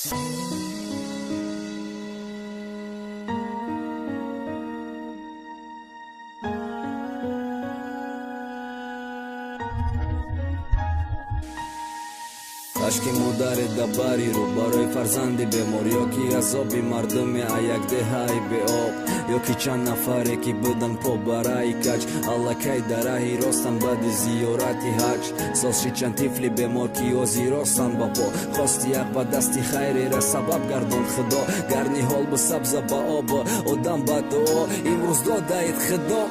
Ashki mudare da bari ru baroj farzandi bemor Jo ki azobi mardëme ajak dhe haj be op Jo ki qan nafare ki bëdën po baraj kaq Allah kaj darahi rostan badi ziorati haq Sos shi qan tifli bemor ki o zirostan bapo Khosti ak badasti khajri re sabab gardon khdo Garni hol bë sabza ba o bë o dam ba do Imruz do dajt khdo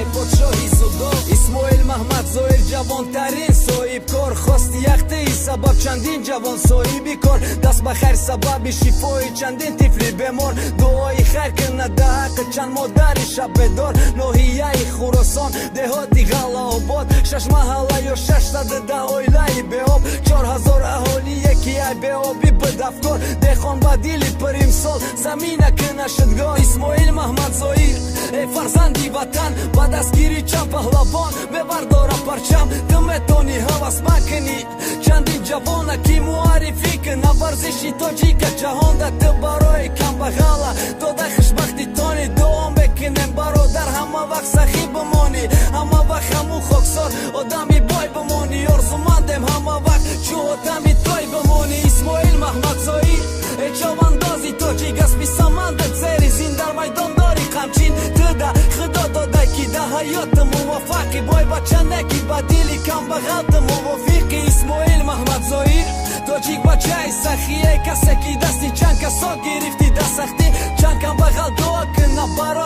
E po qohi sudo Ismoil Mahmat zoir gjavon tarin So i kor khosti ak te i sabab qandin gjavon So i bikor Das ba khair sababi shifoj qandin tifli bemor Do i khair këna da haqë qan modari shabedor Nohia i khuroson Dhe hoti gala o bot Shash mahala jo shashta dhe da ojla i beob 4000 aholi e ki aj beob i bëdafkor Dhe khon badili për imsol Samina këna shëtgon Ismoil Mahmat zoir E farzandi vatan Badaskiri qam pahlabon Me vardora parqam Të metoni havas makëni Qandin gjavona ki muari fikën A varzishi to gjika qahonda të baroj Kam bagala Do da khëshbakti toni Do ombe këne mbaro Dar hama vak sahi bëmoni Hama vak hamu khoksor O dami boj bëmoni Orzu mandem hama vak Quho tami toj bëmoni Ismoil Mahmat zoir E qavandozi to gjika spisa mandë Ceri zindar majdon dori kam qin Të da khëdo do da ki da hajot të mu vafaki Boj ba qanek i badili kam bagat të mu vafiki Ismoil Mahmat zoir To gjik ba qaj sahi e ka se ki dasni Qan ka so girifti da sahti Qan kam bagat do këna baro